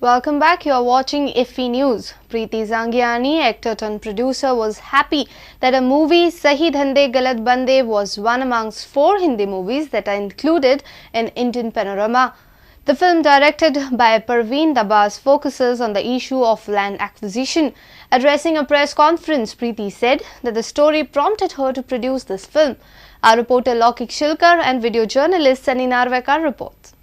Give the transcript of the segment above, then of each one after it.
Welcome back. You are watching IffI News. Preeti Zangiani, actor turned producer, was happy that a movie Sahi Dhande Galat Bande was one amongst 4 Hindi movies that are included in Indian Panorama. The film, directed by Prudent, focuses on the issue of land acquisition. Addressing a press conference, Preeti said that the story prompted her to produce this film. Our reporter Lokik Shilkar and video journalist Sunny Narvekar reports.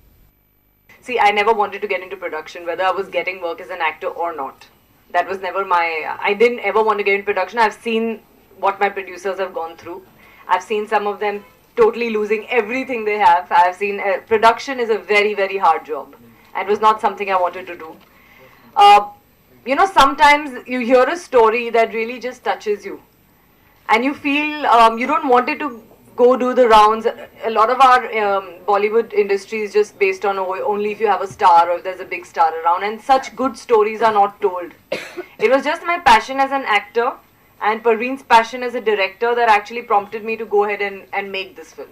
See, I never wanted to get into production, whether I was getting work as an actor or not. That was never I didn't ever want to get into production. I've seen what my producers have gone through. I've seen some of them totally losing everything they have. I've seen production is a very, very hard job. And it was not something I wanted to do. Sometimes you hear a story that really just touches you. And you feel you don't want it to go do the rounds. A lot of our Bollywood industry is just based on only if you have a star or if there's a big star around, and such good stories are not told. It was just my passion as an actor and Parveen's passion as a director that actually prompted me to go ahead and make this film.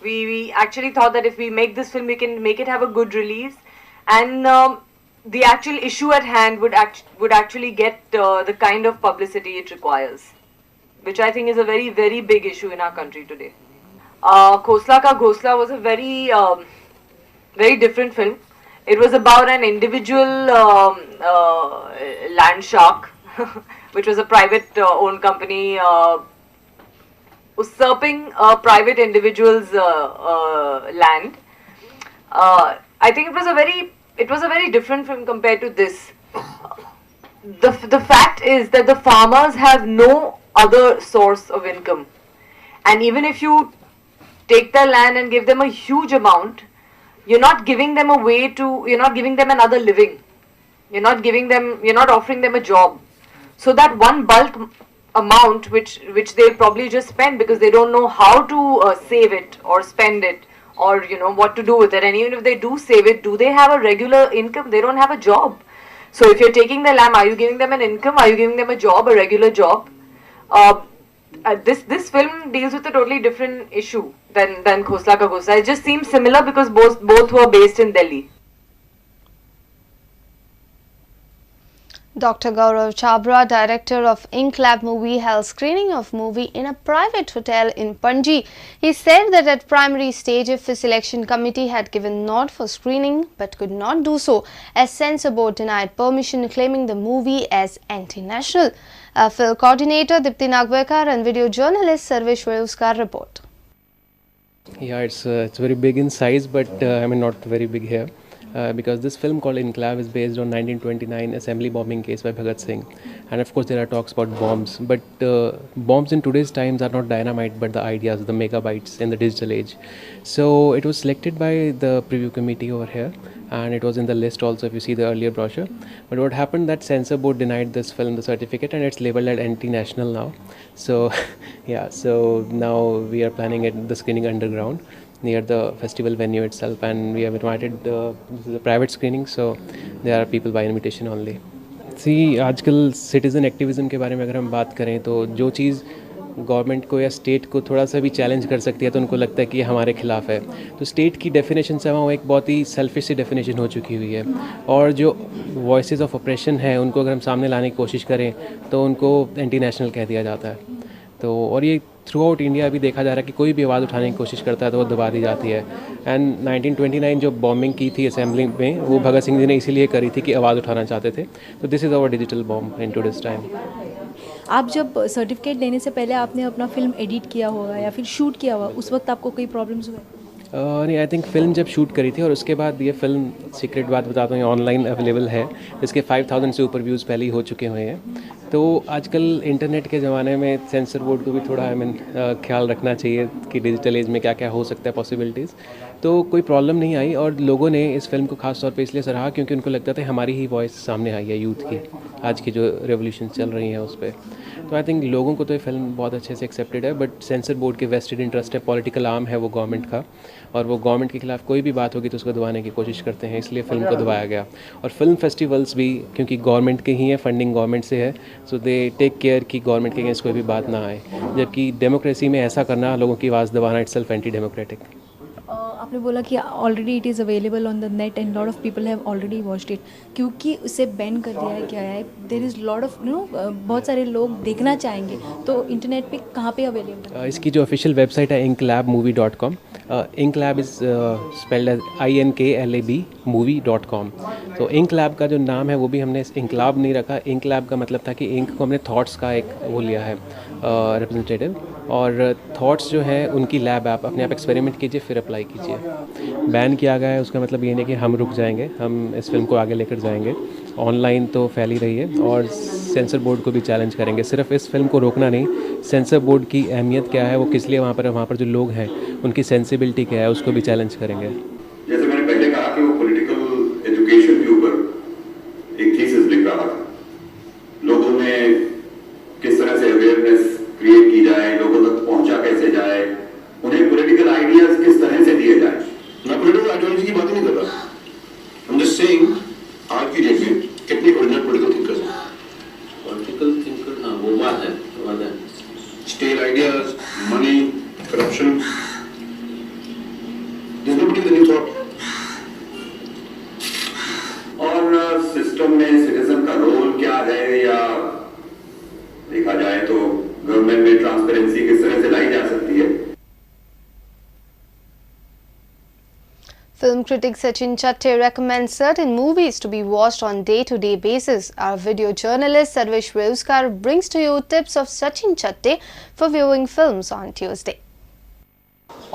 We actually thought that if we make this film, we can make it have a good release, and the actual issue at hand would actually get the kind of publicity it requires, which I think is a very, very big issue in our country today. Khosla Ka Ghosla was a very, very different film. It was about an individual land shark, which was a private owned company, usurping a private individual's land. I think it was a very different film compared to this. The fact is that the farmers have no other source of income, and even if you take their land and give them a huge amount, you're not giving them you're not giving them another living, you're not offering them a job. So that one bulk amount which they probably just spend because they don't know how to save it or spend it, or what to do with it. And even if they do save it, do they have a regular income? They don't have a job. So if you're taking their land, are you giving them an income? Are you giving them a job, a regular job? This film deals with a totally different issue than Khosla Ka Ghosla. It just seems similar because both were based in Delhi. Dr. Gaurav Chabra, director of Inklab movie, held screening of movie in a private hotel in Panji. He said that at primary stage, IffI selection committee had given nod for screening but could not do so as censor board denied permission, claiming the movie as anti-national. Film coordinator Dipti Nagwekar and video journalist Sarvesh Vayuskar report. Yeah, it's very big in size, but not very big here. Because this film called Inkilab is based on 1929 assembly bombing case by Bhagat Singh, and of course there are talks about bombs, but bombs in today's times are not dynamite but the ideas, the megabytes in the digital age. So it was selected by the preview committee over here, and it was in the list also if you see the earlier brochure. But what happened, that censor board denied this film the certificate, and it's labeled as anti-national now. So yeah, so now we are planning the screening underground near the festival venue itself, and we have invited this is a private screening, so there are people by invitation only. See, आजकल citizen activism के बारे में अगर हम बात करें तो जो चीज़ गवर्नमेंट को या स्टेट को थोड़ा सा भी चैलेंज कर सकती है तो उनको लगता है कि ये हमारे खिलाफ है. तो स्टेट की डेफिनेशन से वो एक बहुत ही सेल्फिश सी डेफिनेशन हो चुकी हुई है, और जो वॉइसेस ऑफ ऑपरेशन है उनको अगर हम सामने लाने की कोशिश करें तो उनको एंटी नेशनल कह दिया जाता है. तो और ये थ्रू आउट इंडिया भी देखा जा रहा है कि कोई भी आवाज़ उठाने की कोशिश करता है तो वो दबा दी जाती है. एंड 1929 जो बॉम्बिंग की थी असेंबली में, वो भगत सिंह जी ने इसीलिए करी थी कि आवाज़ उठाना चाहते थे. तो this is our digital bomb in today's time. आप जब सर्टिफिकेट लेने से पहले आपने अपना फिल्म एडिट किया होगा या फिर शूट किया होगा, उस वक्त आपको कोई प्रॉब्लम्स हुए? नहीं, आई थिंक फ़िल्म जब शूट करी थी, और उसके बाद ये फ़िल्म सीक्रेट बात बताता हूँ, ऑनलाइन अवेलेबल है, इसके 5000 से ऊपर व्यूज़ पहले ही हो चुके हुए हैं. तो आजकल इंटरनेट के ज़माने में सेंसर बोर्ड को भी थोड़ा ख्याल रखना चाहिए कि डिजिटल एज में क्या क्या हो सकता है पॉसिबिलिटीज़. तो कोई प्रॉब्लम नहीं आई, और लोगों ने इस फिल्म को खास तौर पे इसलिए सराहा क्योंकि उनको लगता था हमारी ही वॉइस सामने आई है यूथ की, आज की जो रेवोल्यूशन चल रही है उस पर. तो आई थिंक लोगों को तो ये फिल्म बहुत अच्छे से एक्सेप्टेड है, बट सेंसर बोर्ड के वेस्टेड इंटरेस्ट है, पॉलिटिकल आर्म है वो गवर्नमेंट का, और वो गवर्नमेंट के खिलाफ कोई भी बात होगी तो उसको दबाने की कोशिश करते हैं, इसलिए फ़िल्म को दबाया गया. और फिल्म फेस्टिवल्स भी क्योंकि गवर्नमेंट के ही हैं, फंडिंग गवर्नमेंट से है, सो दे टेक केयर कि गवर्नमेंट के अगेंस्ट कोई भी बात ना आए, जबकि डेमोक्रेसी में ऐसा करना, लोगों की आवाज़ दबाना, इट्सेल्फ एंटी डेमोक्रेटिक. आपने बोला कि already it is available on the net and lot of people have already watched it, क्योंकि उसे बैन कर दिया है क्या है, देयर इज़ लॉट ऑफ बहुत सारे लोग देखना चाहेंगे, तो इंटरनेट पे कहाँ पे अवेलेबल है? इसकी जो ऑफिशियल वेबसाइट है inklabmovie.com, inklab is spelled as INKLAB movie.com। तो इंकलैब का जो नाम है वो भी हमने इंकलाब नहीं रखा, इंकलैब का मतलब था कि इंक को हमने थॉट्स का एक वो लिया है रिप्रेजेंटेटिव, और थॉट्स जो है उनकी लैब, आप अपने आप एक्सपेरिमेंट कीजिए फिर अप्लाई कीजिए। बैन किया गया है उसका मतलब ये नहीं कि हम रुक जाएंगे, हम इस फिल्म को आगे लेकर जाएंगे। ऑनलाइन तो फैल ही रही है और सेंसर बोर्ड को भी चैलेंज करेंगे। सिर्फ इस फिल्म को रोकना नहीं, सेंसर बोर्ड की अहमियत क्या है, वो किस लिए वहाँ पर जो लोग हैं उनकी सेंसिबिलिटी क्या है, उसको भी चैलेंज करेंगे। जैसे मैंने पहले कहा कि वो पॉलिटिकल एजुकेशन के ऊपर एक थीसिस लिख रहा था, लोगों में किस तरह से अवेयरनेस क्रिएट की जाए, लोगों तक पहुंचा कैसे जाए, उन्हें पॉलिटिकल आइडियाज किस तरह से दिए जाए। मैं पॉलिटिकल आइडियोलॉजी की बात नहीं कर रहा, आई एम जस्ट सेइंग आज की डेट में कितने ओरिजिनल पॉलिटिकल थिंकर्स हैं। पॉलिटिकल थिंकर, हाँ वो बात है, stale ideas, money, corruption, this nobody the new thought. और सिस्टम में सिटीजन का रोल क्या है, या देखा जाए तो गवर्नमेंट में ट्रांसपेरेंसी किस तरह से लाई जा सकती है। Film critic Sachin Chatte recommends certain movies to be watched on day-to-day basis. Our video journalist Sarvesh Reuskar brings to you tips of Sachin Chatte for viewing films on Tuesday.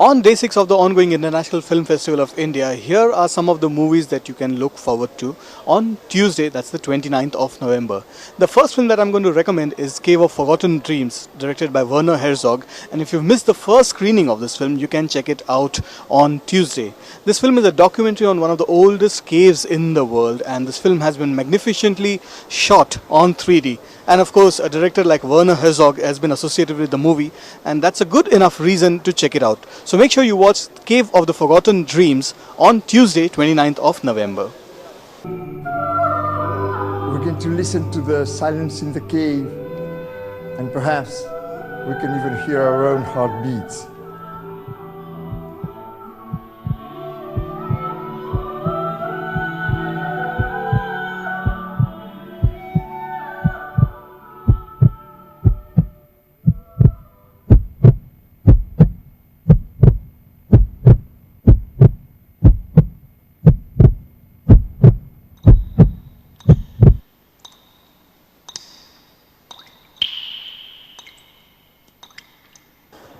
On day 6 of the ongoing International Film Festival of India, here are some of the movies that you can look forward to on Tuesday, that's the 29th of November. The first film that I'm going to recommend is Cave of Forgotten Dreams, directed by Werner Herzog. And if you've missed the first screening of this film, you can check it out on Tuesday. This film is a documentary on one of the oldest caves in the world, and this film has been magnificently shot on 3D. And of course, a director like Werner Herzog has been associated with the movie, and that's a good enough reason to check it out. So make sure you watch Cave of the Forgotten Dreams on Tuesday, 29th of November. We're going to listen to the silence in the cave, and perhaps we can even hear our own heartbeats.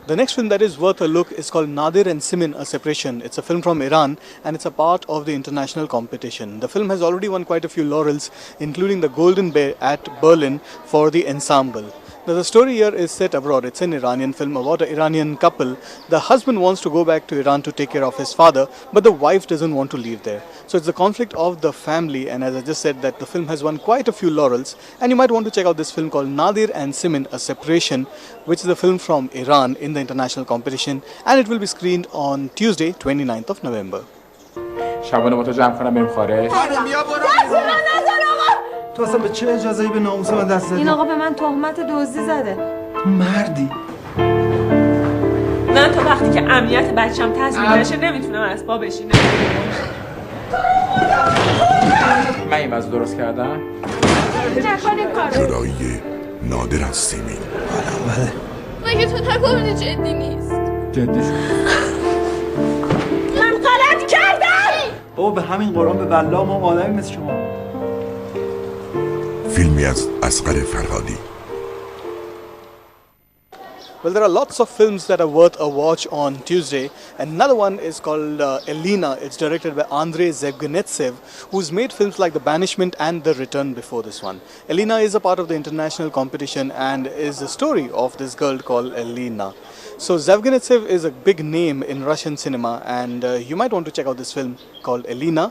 The next film that is worth a look is called Nadir and Simin, A Separation. It's a film from Iran and it's a part of the international competition. The film has already won quite a few laurels, including the Golden Bear at Berlin for the ensemble. Now the story here is set abroad. It's an Iranian film about an Iranian couple. The husband wants to go back to Iran to take care of his father, but the wife doesn't want to leave there. So it's the conflict of the family, and as I just said, that the film has won quite a few laurels, and you might want to check out this film called Nadir and Simin, A Separation, which is a film from Iran in the international competition, and it will be screened on Tuesday, 29th of November. شبانه با تو جمع کنم بریم خارج. تو اصلا به چه اجازه‌ای به ناموس من دست زدی؟ این آقا به من تهمت دزدی زده. تو مردی. من تا وقتی که امنیت بچه‌م تضمین نشه نمیتونم اسباب بشینم. من این وضع درست کردم. نکنه کارو. جدایی نادر از سیمین. بله. مگه تو نگفتی جدی نیست؟ جدی شد. من غلط کردم. بابا به همین قرآن به والله ما آدمی مثل شما. فیلمی از اصغر فرهادی. Well, there are lots of films that are worth a watch on Tuesday. Another one is called Elena. It's directed by Andrei Zevgenetsev, who's made films like The Banishment and The Return before this one. Elena is a part of the international competition and is the story of this girl called Elena. So Zevgenetsev is a big name in Russian cinema, and you might want to check out this film called Elena,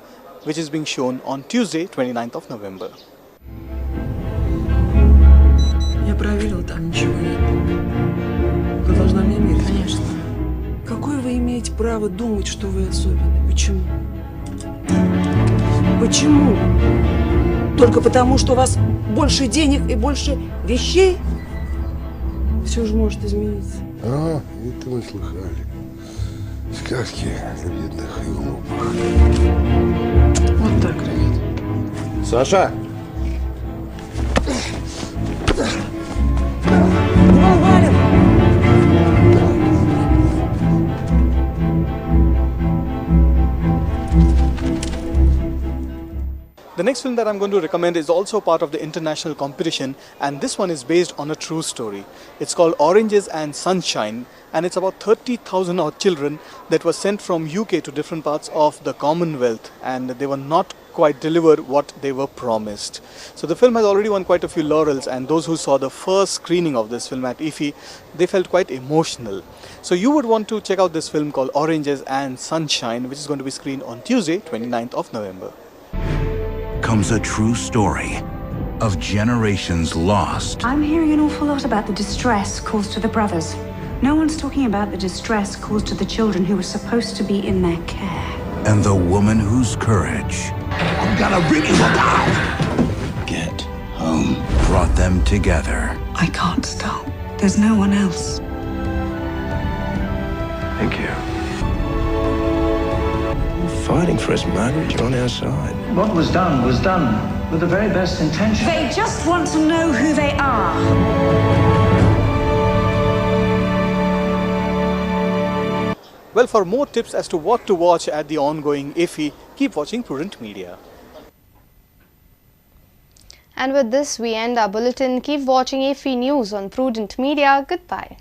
which is being shown on Tuesday, 29th of November. Я проверила, там ничего нет. Вы должна мне верить. Конечно. Какое вы имеете право думать, что вы особенный? Почему? Почему? Только потому, что у вас больше денег и больше вещей? Все же может измениться. А, это мы слыхали. Сказки для бедных и глупых. Вот так, ребят. Саша! The next film that I'm going to recommend is also part of the international competition, and this one is based on a true story. It's called Oranges and Sunshine, and it's about 30,000 odd children that were sent from UK to different parts of the Commonwealth, and they were not quite delivered what they were promised. So the film has already won quite a few laurels, and those who saw the first screening of this film at IffI, they felt quite emotional. So you would want to check out this film called Oranges and Sunshine, which is going to be screened on Tuesday, 29th of November. Comes a true story of generations lost. I'm hearing an awful lot about the distress caused to the brothers. No one's talking about the distress caused to the children who were supposed to be in their care. And the woman whose courage, I'm gonna bring you about! Get home, brought them together. I can't stop. There's no one else. Thank you. Fighting for us, Margaret. You're on our side. What was done with the very best intention. They just want to know who they are. Well, for more tips as to what to watch at the ongoing IffI, keep watching Prudent Media. And with this, we end our bulletin. Keep watching IffI News on Prudent Media. Goodbye.